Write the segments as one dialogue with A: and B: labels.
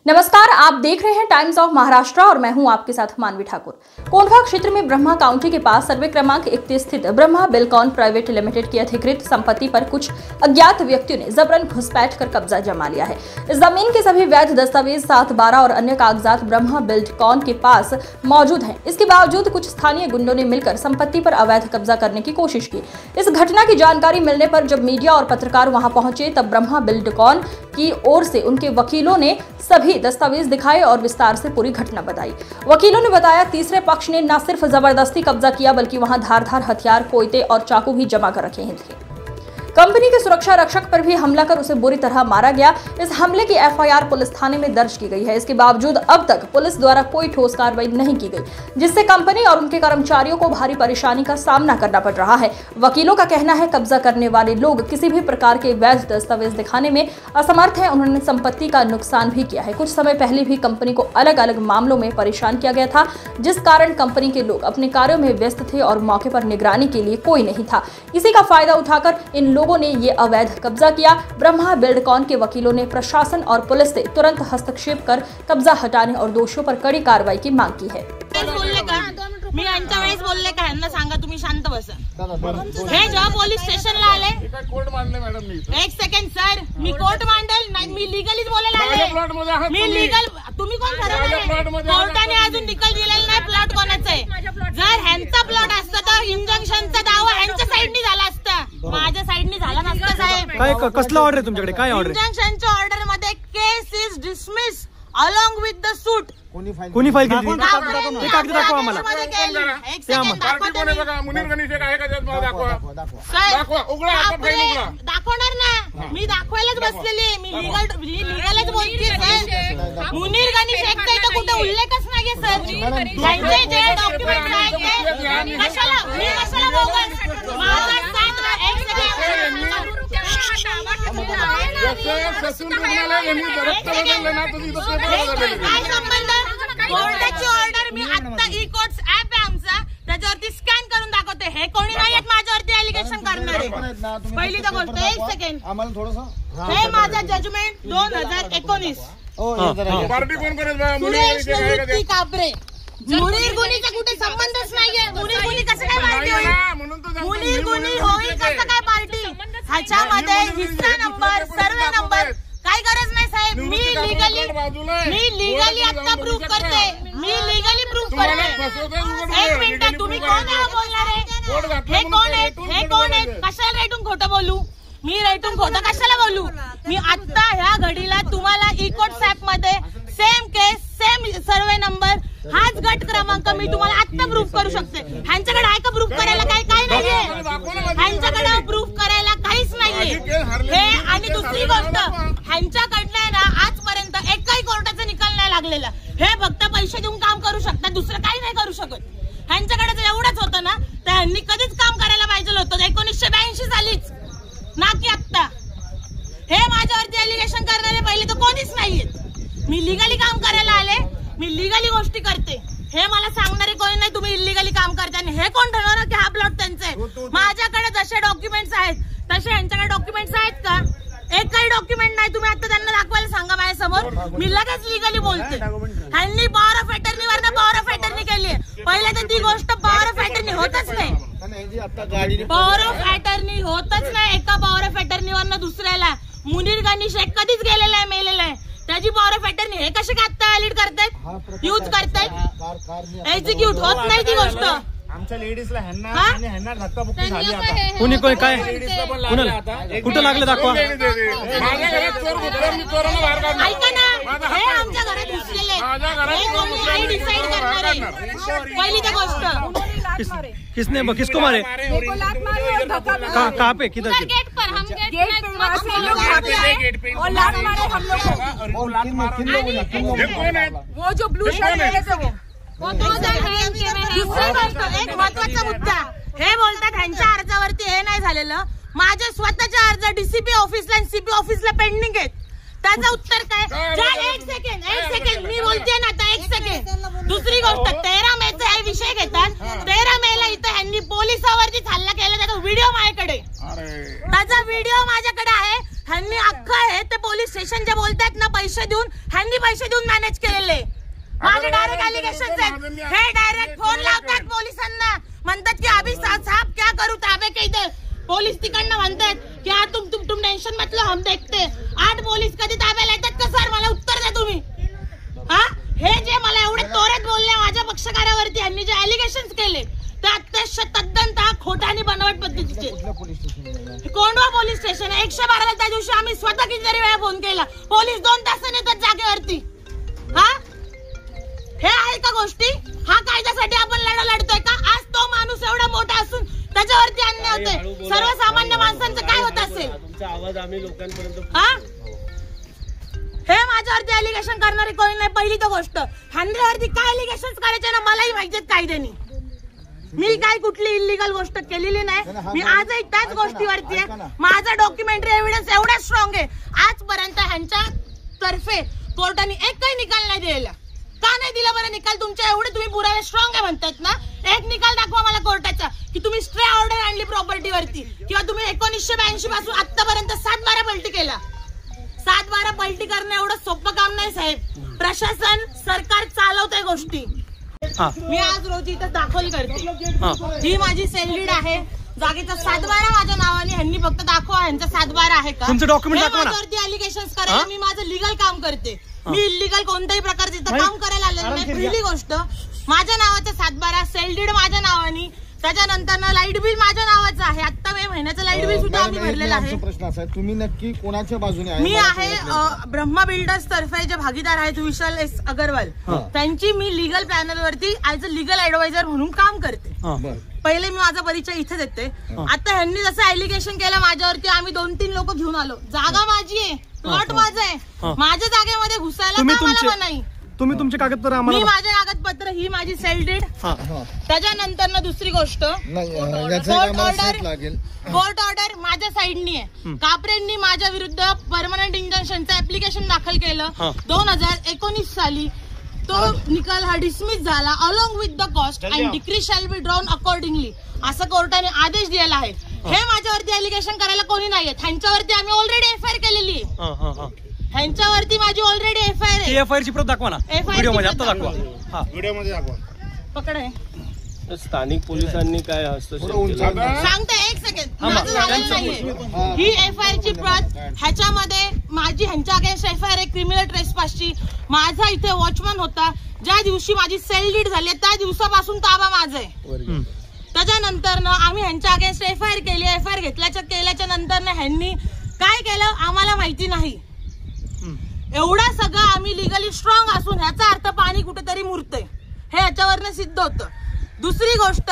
A: नमस्कार, आप देख रहे हैं टाइम्स ऑफ महाराष्ट्र और मैं हूं आपके साथ मानवी ठाकुर। कोंढवा क्षेत्र में ब्रह्मा काउंटी के पास सर्वे क्रमांक 31 स्थित ब्रह्मा बिल्डकॉन प्राइवेट लिमिटेड की अधिकृत संपत्ति पर कुछ अज्ञात व्यक्तियों ने जबरन घुसपैठ कर कब्जा जमा लिया है। इस जमीन के सभी वैध दस्तावेज 7/12 और अन्य कागजात ब्रह्मा बिल्डकॉन के पास मौजूद हैं। इसके बावजूद कुछ स्थानीय गुंडों ने मिलकर संपत्ति पर अवैध कब्जा करने की कोशिश की। इस घटना की जानकारी मिलने पर जब मीडिया और पत्रकार वहां पहुंचे तब ब्रह्मा बिल्डकॉन की ओर से उनके वकीलों ने सभी दस्तावेज दिखाए और विस्तार से पूरी घटना बताई। वकीलों ने बताया, तीसरे पक्ष ने न सिर्फ जबरदस्ती कब्जा किया बल्कि वहां धारदार हथियार, कोयते और चाकू भी जमा कर रखे थे। कंपनी के सुरक्षा रक्षक पर भी हमला कर उसे बुरी तरह मारा गया। इस हमले की एफआईआर पुलिस थाने में दर्ज की गई है। इसके बावजूद अब तक पुलिस द्वारा कोई ठोस कार्रवाई नहीं की गई, जिससे कंपनी और उनके कर्मचारियों को भारी परेशानी का सामना करना पड़ रहा है। वकीलों का कहना है, कब्जा करने वाले लोग किसी भी प्रकार के वैध दस्तावेज दिखाने में असमर्थ हैं। उन्होंने संपत्ति का नुकसान भी किया है। कुछ समय पहले भी कंपनी को अलग अलग मामलों में परेशान किया गया था, जिस कारण कंपनी के लोग अपने कार्यों में व्यस्त थे और मौके पर निगरानी के लिए कोई नहीं था। इसी का फायदा उठाकर इन लोगों ने ये अवैध कब्जा किया। ब्रह्मा बिल्डकॉन के वकीलों ने प्रशासन और पुलिस से तुरंत हस्तक्षेप कर कब्जा हटाने और दोषियों पर कड़ी कार्रवाई की मांग की है।
B: मी यांच्या वेळेस बोलले का ह्यांना सांगा तुम्ही शांत बसा। हे जेव्हा पोलीस स्टेशनला आले,
C: कोर्ट मांडले मॅडम मी।
B: एक सेकंड सर, मी कोर्ट मांडल नाही, मी लीगलीच बोलायला आले। मी लीगल, तुम्ही कोण ठरवलं? कोर्टाने अजून निकाल दिलेला नाही प्लॉट कोणाचा आहे। जर ह्यांचा प्लॉट असता तर इंजंक्शनचा दावा ह्यांच्या साइडनी झाला असता, माझ्या साइडनी झाला नसता साहेब।
D: काय कसला ऑर्डर आहे तुमच्याकडे? काय ऑर्डर?
B: इंजंक्शनच्या ऑर्डर मध्ये case is dismiss along with the suit.
D: कोणी फाईल केली? ते कागद दाखवा आम्हाला।
B: एक सेकंड दाखवा।
C: मुनीर गणेश आहे का? त्यात मला दाखवा उघडा, आता फाईल उघडा।
B: दाखवणार ना, मी दाखवायलाच बसलेली आहे। मी लीगलच बोलतेय सर। मुनीर गणेश एक तर कुठे उल्लेखच नाहीये सर। त्यांचे जे डॉक्युमेंट आहेत ते कशाला बोगस? माझा साथ एक सेकंड काय संबंध? कोर्टाची ऑर्डर मी आता ई कोर्ट्स ऍप आहे आमचा, त्याच्यावरती स्कॅन करून दाखवते। हे कोणी नाही आहेत माझ्यावरती एलिगेशन करणारे। पहिली तर गोष्ट, एक सेकंड,
E: आम्हाला थोडंसं
B: हे माझा जजमेंट 2019।
C: पार्टी कोण करेल?
B: सुरेश काबरे। मुनीर गुन्हेचा कुठे संबंधच नाहीये। मुनीर गुन्हे कसं काय पार्टी होईल? मुनीर गुन्हे होईल कसं काय पार्टी? ह्याच्यामध्ये हिस्सा नंबर, सर्वे नंबर काय गरज नाही साहेब। मी लीगली आता प्रूफ करते। एक मिनिट, तुम्ही कोण बोलणार आहे? हे कोण आहे? कशाला रेटून खोटं बोलू? मी रेटून खोटं कशाला बोलू? मी आता ह्या घडीला तुम्हाला ई कोर्ट्स ऍप मध्ये सेम केस, सेम सर्वे नंबर, हाच गट क्रमांक मी तुम्हाला आता प्रूफ करू शकते। ह्यांच्याकडे आहे का प्रूफ करायला? काय नाहीये ह्यांच्याकडे प्रूफ करायला, काहीच नाहीये हे। आणि दुसरी गोष्ट, ह्यांच्याकडनं ना आजपर्यंत एकही कोर्टाचा निकाल नाही लागलेला। हे फक्त पैसे देऊन काम करू शकतात, दुसरं काही नाही करू शकत। ह्यांच्याकडे जर एवढंच होतं ना तर ह्यांनी कधीच काम करायला पाहिजे होतं, 1982 सालीच, ना की आत्ता। हे माझ्यावरती एलिगेशन करणारे पहिले तर कोणीच नाहीयेत। मी लीगली काम करायला आले, मी लीगली गोष्टी करते। हे मला सांगणारे कोणी नाही तुम्ही इलिगली काम करता। आणि हे कोण ठरवणार की हा प्लॉट त्यांचा आहे? माझ्याकडे जसे डॉक्युमेंट्स आहेत तसे यांच्याकडे डॉक्युमेंट्स आहेत का? एकही डॉक्युमेंट नाही। तुम्ही आता त्यांना दाखवायला सांगा माझ्यासमोर, मी लगेच लीगली बोलते। ह्यांनी पॉवर ऑफ अटर्नी वरनं पॉवर ऑफ अटर्नी केली। पहिले तर ती गोष्ट पॉवर ऑफ अटर्नी होतच नाही। पॉवर ऑफ अटर्नी होतच नाही एका पॉवर ऑफ अटर्नी वरनं दुसऱ्याला। मुनीर गणेश एक कधीच गेलेला आहे, मेलेला आहे, त्याची पॉवर ऑफ अटर्नी हे कसे काय आता ऍड करतायत, यूज करतायत? एक्झिक्यूट होत नाही ती गोष्ट।
E: आमच्या लेडीजला ह्यांना धक्काबुक्की झाली आता।
D: कोणी काय कुठं लागलं दाखवा।
C: माझ्या घरात चोर घुसला, मी चोरांना बाहेर काढणार।
B: ऐका ना, हे आमच्या घरात घुसलेले डिसाइड करणार आहे। पहिली तर गोष्ट,
D: किसको मारे? कहाँ पे? किधर?
B: गेट पर। हम
F: गेट पे और लात मारे हम लोग। वो जो ब्लू शर्ट वाले थे वो
B: 2003 दुसरी गोष्ट, एक महत्वाचा मुद्दा, हे बोलतात ह्यांच्या अर्जावरती हे नाही झालेलं, माझ्या स्वतःच्या अर्ज डीसीपी ऑफिसला आणि सीपी ऑफिसला पेंडिंग आहेत। त्याचं उत्तर काय? एक सेकंड मी बोलते ना आता, एक सेकंड। दुसरी गोष्ट, 13 मेचा हे विषय घेतात। 13 मेला इथं ह्यांनी पोलिसावरती हल्ला केला, त्याचा व्हिडिओ माझ्याकडे, त्याचा व्हिडिओ माझ्याकडे आहे। ह्यांनी अख्खं हे ते पोलीस स्टेशन पण जे बोलतात ना पैसे देऊन, ह्यांनी पैसे देऊन मॅनेज केलेले. माझे डायरेक्ट अलिगेशन आहेत. हे डायरेक्ट फोन लावतात पोलिसांना, म्हणतात की अभी साहब क्या करू ताबे के इधर. पोलीस तिकडनं म्हणतात की हा तुम टेन्शन मतलब हम देखते. 8 पोलीस कधी ताब्याला येतात का सर? मला उत्तर द्या तुम्ही. हा, हे जे मला एवढे तोऱ्यात बोलले माझ्या पक्षकारावरती, यांनी जे अलिगेशन केले ते अत्यंत तद्दनतः खोटा आणि बनावट पद्धतीचे. कोंढवा पोलीस स्टेशन 112ला त्या दिवशी आम्ही स्वतः कितीतरी वेळा फोन केला. पोलीस 2 तासाने येतात जागेवरती. हा, हे आहे का गोष्टी? हा कायद्यासाठी आपण लढा लढतोय का? आज तो माणूस एवढा मोठा असून त्याच्यावरती अन्याय होतोय. सर्वसामान्य माणसांचं काय होत असेल?
G: तुमचा आवाज आम्ही लोकांपर्यंत.
B: हा, हे माझ्यावरती अलिगेशन करणारे कोणी नाही. पहिली तर गोष्ट, ह्यांच्यावरती काय अलिगेशन करायचे ना मलाही माहितीत कायद्याने. मी काय कुठली इलिगल गोष्ट केलेली नाही. मी आजही त्याच गोष्टीवरती आहे. माझा डॉक्युमेंटरी एव्हिडन्स एवढा स्ट्रॉंग आहे. आजपर्यंत ह्यांच्या तर्फे कोर्टाने एकही निकाल नाही दिलेला. का नाही दिला बरं निकाल? तुमच्या एवढे तुम्ही पुरावे स्ट्रॉंग आहे म्हणतात ना. एक निकाल दाखवा मला कोर्टाचा की तुम्ही स्टे ऑर्डर आणली प्रॉपर्टीवरती, किंवा तुम्ही 1982 पासून आतापर्यंत 7-12 पलटी केला. 7-12 पलटी करणं एवढं सोपं काम नाही साहेब. प्रशासन, सरकार चालवतंय गोष्टी. मी आज रोजी इथं दाखल करते. ही माझी सेललीड आहे. जागेचा 7-12 माझ्या नावाने. ह्यांनी फक्त दाखवा ह्यांचा 7-12 आहे का.
D: तुमचं डॉक्युमेंट दाखवा ना.
B: माझ्यावरती अलिगेशन्स करायला मी माझं लिगल काम करते. मी इलिगल कोणत्याही प्रकारचे काम करायला आलेलं नाही. पहिली गोष्ट, माझ्या नावाचं 7-12 सेलडीड माझ्या नावाने. त्याच्यानंतर लाईट बिल माझ्या नावाचं आहे. आता मे महिन्याचं लाईट बिल सुद्धा आम्ही भरलेलं आहे.
E: प्रश्न असा आहे, तुम्ही नक्की कोणाच्या बाजूने आहे?
B: मी आहे ब्रह्मा बिल्डर्स तर्फे जे भागीदार आहेत विशाल एस अगरवाल, त्यांची मी लीगल पॅनल वरती ऍज अ लीगल ऍडवायझर म्हणून काम करते. पहिले मी माझा परिचय इथे देते. आता ह्यांनी जसं एलिगेशन केलं माझ्यावरती, आम्ही 2-3 लोक घेऊन आलो. जागा माझी आहे, प्लॉट माझा आहे. माझ्या जागेमध्ये घुसायला का नाही?
D: तुम्ही तुमचे कागदपत्र आम्हाला.
B: मी माझे कागदपत्र, ही माझी सेलडीड. त्याच्यानंतर दुसरी गोष्ट, कोर्ट ऑर्डर माझ्या साईडनी आहे. कापरेंनी माझ्या विरुद्ध परमनंट इंजंक्शनचं ऍप्लिकेशन दाखल केलं 2019 साली. तो निकाल हा डिसमिस झाला along with the cost and decrease shall be drawn accordingly, असं कोर्टाने आदेश दिलेला आहे. हे माझ्यावरती एलिगेशन करायला कोणी नाहीये. ह्यांच्यावरती आम्ही ऑलरेडी एफआयआर केलेली आहे. ह्यांच्यावरती माझी ऑलरेडी एफआयआर आहे.
D: एफआयआर ची प्रत दाखवा ना व्हिडिओ मध्ये. आता दाखवा.
E: व्हिडिओ मध्ये दाखवा.
B: पकड आहे.
G: स्थानिक पोलिसांनी काय हस्तक्षेप
B: सांगते, एक सेकंड. माझं झालेलं नाहीये. ही एफआयआर ची प्रत, ह्याच्यामध्ये माझी ह्यांच्या अगेन्स्ट एफआयआर आहे क्रिमिनल ट्रेसपासची. माझा इथे वॉचमन होता. ज्या दिवशी माझी सेलडीड झाली त्या दिवसापासून ताबा माझा आहे. त्याच्यानंतर आम्ही ह्यांच्या अगेन्स्ट एफआयआर केली. एफआयआर केल्याच्या नंतर ह्यांनी काय केलं आम्हाला माहिती नाही. एवढा सगळं आम्ही लिगली स्ट्रॉंग असून ह्याचा अर्थ पाणी कुठेतरी मुरतंय हे ह्याच्यावरनं सिद्ध होतं. दुसरी गोष्ट,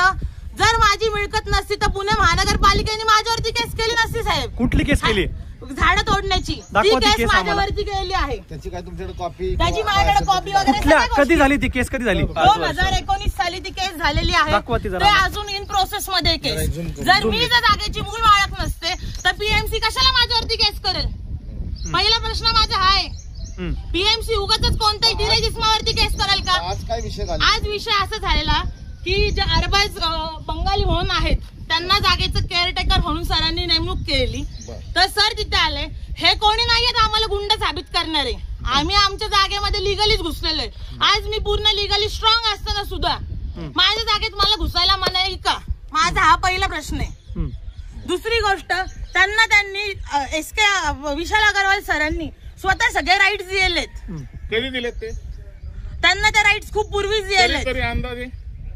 B: जर माझी मिळकत नसती तर पुणे महानगरपालिकेने माझ्यावरती केस केली नसती साहेब.
D: कुठली केस केली?
B: झाडं तोडण्याची. ती केस माझ्यावरती केली आहे.
E: त्याची काय तुमच्याकडे कॉपी?
B: त्याची माझ्याकडे कॉपी वगैरे.
D: कधी झाली ती केस? कधी झाली?
B: 2019 साली ती केस झालेली आहे. ते अजून इन प्रोसेस मध्ये केस. जर मी जर जागेची मूळ मालक नसते तर पीएमसी कशाला माझ्यावरती केस करेल? पहिला प्रश्न माझा हा आहे. पीएमसी उगाच कोणत्याही डिरेजिस्मावरती केस करेल का?
E: आज काय विषय झाला?
B: आज विषय असा झालेला की जे अरबाज बंगाली म्हणून आहेत त्यांना जागेचं केअरटेकर म्हणून सरांनी नेमणूक केली. तर सर तिथे आले. हे कोणी नाहीये आम्हाला गुंड साबित करणारे. आम्ही आमच्या जागेमध्ये लिगलीच घुसलेलो आहे. आज मी पूर्ण लिगली स्ट्रॉंग असताना सुद्धा माझ्या जागेत मला घुसायला मनाई का? माझा हा पहिला प्रश्न आहे. दुसरी गोष्ट, त्यांनी विशाल अगरवाल सरांनी स्वतः सगळे राईट्स दिलेत.
C: कधी दिलेत ते?
B: त्यांना त्या राईट्स खूप पूर्वीच दिलेत.
C: तरी अंदाजे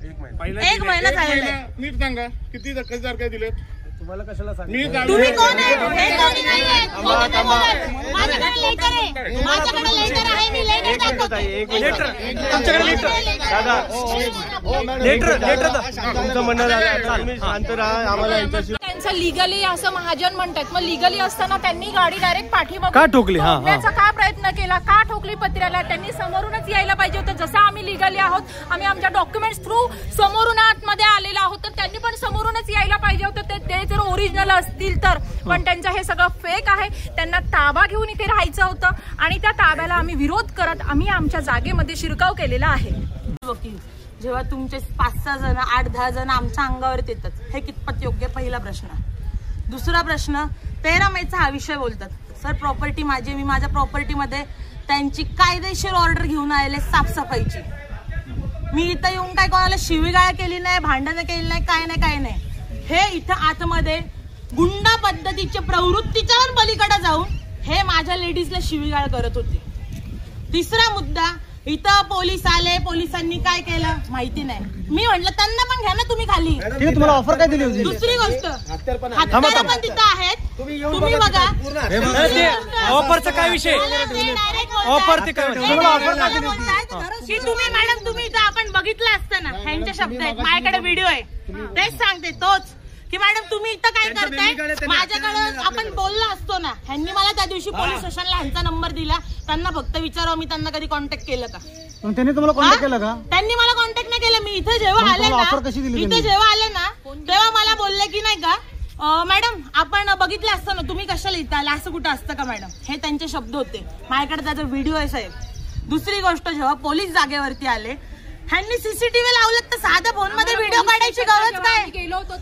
B: 1 महिना झालेला आहे.
C: नीट सांगा किती तारखे दिलेत?
E: तुम्हाला कशाला
B: तुम्ही कोण आहे? हे कोणी नाहीये. माझ्याकडे लेटर आहे. माझ्याकडे लेटर आहे. मी लेटर दाखवतो.
D: लेटर तुमच्याकडे लेटर दादा. लेटर
G: तुमचं म्हणणं झालं. तुम्ही शांत राहा. आम्हाला यांच्याशी
F: लिगली असं महाजन म्हणतात. मग लिगली असताना त्यांनी गाडी डायरेक्ट पाठीमागे
D: का ठोकली?
F: ठोकण्याचा काय प्रयत्न केला? का ठोकली पत्र्याला? त्यांनी समोरूनच यायला पाहिजे होतं. जसं आम्ही लिगली आहोत, आम्ही आमच्या डॉक्युमेंट्स थ्रू समोरून आतमध्ये आलेलो आहोत, तर त्यांनी पण समोरूनच यायला पाहिजे होतं. ते जर ओरिजिनल असतील तर. पण त्यांचं हे सगळं फेक आहे. त्यांना ताबा घेऊन इथे राहायचं होतं आणि त्या ताब्याला आम्ही विरोध करत आम्ही आमच्या जागेमध्ये शिरकाव केलेला आहे.
B: वकील, जेव्हा तुमचे 5-6 जण 8-10 जण आमच्या अंगावर येतात हे कितपत योग्य? पहिला प्रश्न. दुसरा प्रश्न, 13 मेचा हा विषय बोलतात. सर प्रॉपर्टी माझी, मी माझ्या प्रॉपर्टीमध्ये त्यांची कायदेशीर ऑर्डर घेऊन आलेले साफसफाईची. मी इथं येऊन काय कोणाला शिवीगाळ केली नाही, भांडणं केली नाही, काय नाही. हे इथं आतमध्ये गुंडा पद्धतीच्या प्रवृत्तीच्या पलीकडे जाऊन हे माझ्या लेडीजला शिवीगाळ करत होते. तिसरा मुद्दा, इथं पोलीस आले, पोलिसांनी काय केलं माहिती नाही. मी म्हटलं त्यांना पण घ्या ना तुम्ही खाली.
D: तुम्हाला ऑफर काय दिली होती?
B: दुसरी गोष्ट, हत्यार पण तिथं आहेत, तुम्ही बघा.
D: ऑफरचा काय विषय? ऑफर ते काय
B: की तुम्ही मॅडम तुम्ही इथं आपण बघितलं असतं ना, ह्यांचे शब्द आहेत, माझ्याकडे व्हिडिओ आहे, तेच सांगते तोच की मॅडम तुम्ही इथं काय करताय. माझ्याकडे आपण बोललो असतो ना, ह्यांनी मला त्या दिवशी पोलीस स्टेशनला ह्यांचा नंबर दिला, त्यांना फक्त विचारावं मी त्यांना कधी कॉन्टॅक्ट केलं का.
D: त्यांनी तुम्हाला कॉन्टॅक्ट केला का?
B: त्यांनी मला कॉन्टॅक्ट नाही केलं. मी इथे जेव्हा आले ना तेव्हा मला बोलले की नाही का मॅडम आपण बघितलं असतं ना, तुम्ही कशाला इथं आला, असं कुठं असतं का मॅडम. हे त्यांचे शब्द होते. माझ्याकडे त्याचा व्हिडिओ आहे साहेब. दुसरी गोष्ट, जेव्हा पोलीस जागेवरती आले, ह्यांनी सीसीटीव्ही लावलं तर साध्या फोन मध्ये व्हिडिओ काढायची गरज काय.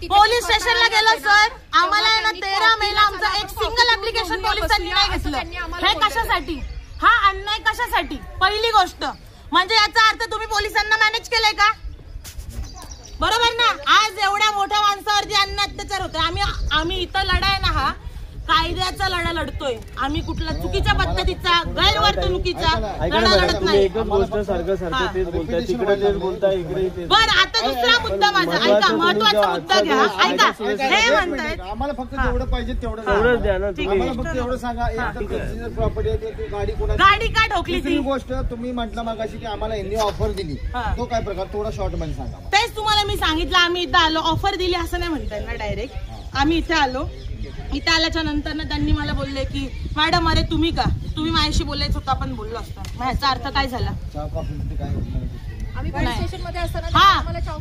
B: पोलीस स्टेशनला गेलो सर, आम्हाला ना 13 मेला आमचं एक सिंगल ऍप्लिकेशन पोलिसांनी नाही घेतलं. हे कशासाठी? हा अन्याय कशासाठी? पहिली गोष्ट म्हणजे याचा अर्थ तुम्ही पोलिसांना मॅनेज केलंय का? बरोबर ना. आज एवढ्या मोठ्या माणसावरती अन्याय अत्याचार होतोय. आम्ही इथं लढाय ना, हा कायद्याचा लढा लढतोय. आम्ही कुठला चुकीच्या पद्धतीचा गैरवर्तणुकीचा लढा लढत नाही. बरं, आता दुसरा मुद्दा माझा ऐका, महत्वाचा मुद्दा घ्या. ऐका, हे म्हणतायत
E: आम्हाला फक्त जेवढं पाहिजे तेवढं द्या ना. आम्हाला फक्त एवढं सांगा, प्रॉपर्टी आहे गाडी
B: का ठोकली ती
E: गोष्ट तुम्ही म्हटलं मगाशी की आम्हाला यांनी ऑफर दिली, तो काय प्रकार थोडा शॉर्ट मध्ये सांगा.
B: तेच तुम्हाला मी सांगितलं. आम्ही इथं आलो, ऑफर दिली असं नाही म्हणताय ना डायरेक्ट. आम्ही इथे आलो, इथे आल्याच्या नंतर ना त्यांनी मला बोलले की मॅडम अरे तुम्ही माझ्याशी बोलायचं होतं, आपण बोललो असतो. ह्याचा अर्थ काय झाला?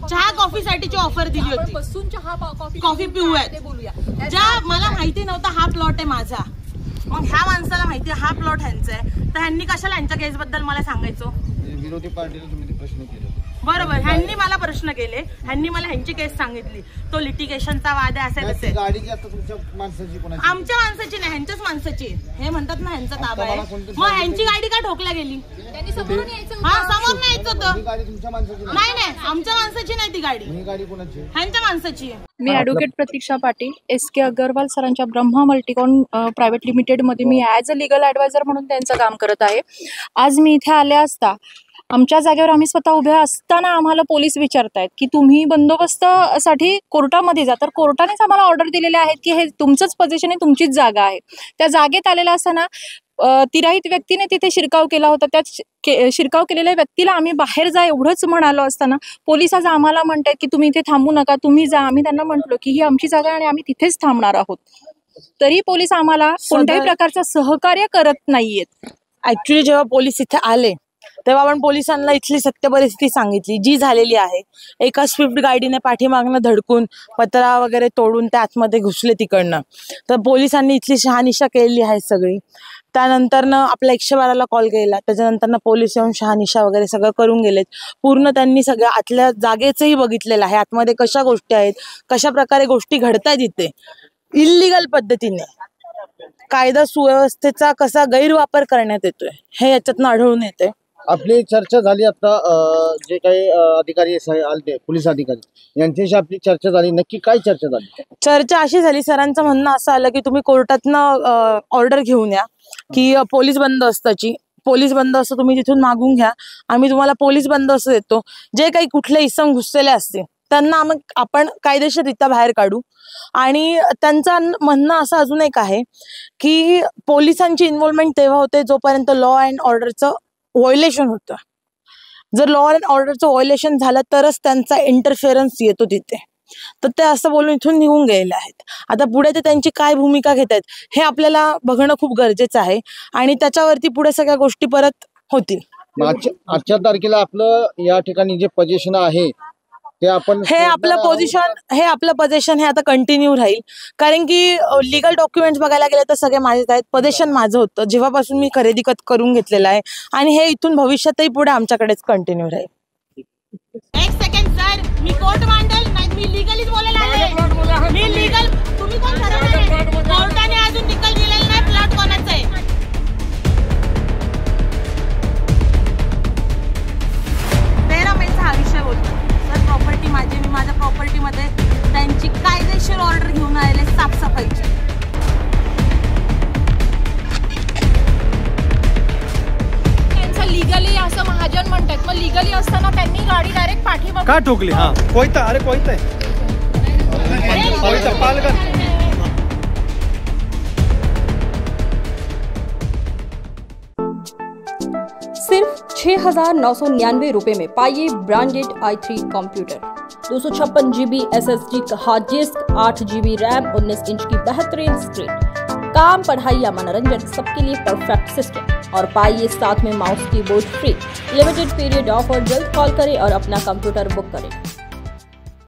B: चहा कॉफी साठीची ऑफर दिली होती, कॉफी पिऊयात. ज्या मला माहिती नव्हता हा प्लॉट आहे माझा, मग ह्या माणसाला माहिती हा प्लॉट ह्यांचा आहे, तर ह्यांनी कशाला ह्यांच्या केस बद्दल मला सांगायचो?
E: विरोधी पार्टीला तुम्ही प्रश्न केले.
B: बरोबर, ह्यांनी मला प्रश्न केले, ह्यांनी मला ह्यांची केस सांगितली, तो लिटिगेशनचा वाद आहे असे कसे. आमच्या माणसाची नाही, ह्यांच्याच माणसाची. हे म्हणतात ना ह्यांचा ताबा आहे, मग ह्यांची गाडी का ठोकल्या गेली? समोर नाही यायचं होतं. नाही आमच्या माणसाची नाही ती गाडी, ह्यांच्या माणसाची आहे.
H: मी ॲडव्होकेट प्रतीक्षा पाटील, SK अग्रवाल सरांच्या ब्रह्मा मल्टीकॉन प्रायव्हेट लिमिटेडमध्ये मी ॲज अ लिगल ॲडवायझर म्हणून त्यांचं काम करत आहे. आज मी इथे आले असता, आमच्या जागेवर आम्ही स्वतः उभ्या असताना आम्हाला पोलीस विचारतायत की तुम्ही बंदोबस्तासाठी कोर्टामध्ये जा. तर कोर्टानेच आम्हाला ऑर्डर दिलेले आहेत की हे तुमचंच पोझिशन आहे, तुमचीच जागा आहे. त्या जागेत आलेला असताना तिराहित व्यक्तीने तिथे शिरकाव केला होता. त्या शिरकाव केलेल्या व्यक्तीला आम्ही बाहेर जा एवढंच म्हणालो असताना पोलीस आज आम्हाला म्हणतात की तुम्ही इथे थांबू नका, तुम्ही जा. आम्ही त्यांना म्हटलो की ही आमची जागा आहे आणि आम्ही तिथेच थांबणार आहोत. तरी पोलीस आम्हाला कोणत्याही प्रकारचं सहकार्य करत नाहीयेत.
B: ऍक्च्युली जेव्हा पोलीस इथे आले तेव्हा आपण पोलिसांना इथली सत्य परिस्थिती सांगितली जी झालेली आहे. एका स्विफ्ट गाडीने पाठीमागनं धडकून पत्रा वगैरे तोडून त्या आतमध्ये घुसले तिकडनं. तर पोलिसांनी इथली शहानिशा केलेली आहे सगळी. त्यानंतरनं आपल्या 112ला कॉल केला, त्याच्यानंतरनं पोलीस येऊन शहानिशा वगैरे सगळं करून गेलेत. पूर्ण त्यांनी सगळ्या आतल्या जागेचंही बघितलेलं आहे, आतमध्ये कशा गोष्टी आहेत, कशा प्रकारे गोष्टी घडतायत इथे इल्लिगल पद्धतीने. कायदा सुव्यवस्थेचा कसा गैरवापर करण्यात येतोय हे याच्यातनं आढळून येते.
E: आपली चर्चा झाली आता, जे काही अधिकारी आले पोलीस अधिकारी यांच्याशी आपली चर्चा झाली, नक्की काय चर्चा झाली?
B: चर्चा अशी झाली, सरांचं म्हणणं असं आलं की तुम्ही कोर्टातनं ऑर्डर घेऊन या की पोलीस बंदोबस्ताची. पोलीस बंदोबस्त तुम्ही तिथून मागून घ्या, आम्ही तुम्हाला पोलीस बंदोबस्त देतो. जे काही कुठले इसम घुसलेले असतील त्यांना आपण कायदेशीररित्या बाहेर काढू. आणि त्यांचं म्हणणं असं अजून एक आहे की पोलिसांची इन्व्हॉल्वमेंट तेव्हा होते जोपर्यंत लॉ अँड ऑर्डरचं व्हायोलेशन होतं. जर लॉ अँड ऑर्डरचं व्हायोलेशन झालं तरच त्यांचा इंटरफेरन्स येतो तिथे. तर ते असं बोलून इथून निघून गेलेले आहेत. आता पुढे ते त्यांची काय भूमिका घेत आहेत हे आपल्याला बघणं खूप गरजेचं आहे आणि त्याच्यावरती पुढे सगळ्या गोष्टी परत होतील.
E: आजच्या तारखेला आपलं या ठिकाणी जे पोझिशन आहे ते आपण
B: हे आपलं पोझिशन हे आता कंटिन्यू राहील. कारण की लिगल डॉक्युमेंट्स बघायला गेले तर सगळे माझेच आहेत. पोझिशन माझं होतं जेव्हापासून मी खरेदी करून घेतलेलं आहे आणि हे इथून भविष्यातही पुढे आमच्याकडेच कंटिन्यू राहील. एक सेकंड सर, मी कोर्ट मांडल नाही, मी लिगलीच बोलायला आले. मी लिगल, तुम्ही कोण ठरवलं? कोर्टाने अजून निकाल दिलेला नाही प्लॉट कोणाचा आहे.
F: पाठीमागे
D: का ठोकली? हा कोयता, अरे कोयता आहे, कोयता पालघर.
A: सिर्फ 6,999 रुपए में पाइए branded i3 computer, 256 GB SSD का hard disk, 8 GB RAM, 19 inch की बेहतरीन स्क्रीन. काम, पढ़ाई या मनोरंजन सबके लिए परफेक्ट सिस्टम. और पाइए साथ में mouse keyboard free. Limited period offer. जल्द कॉल करें और अपना कंप्यूटर बुक करें.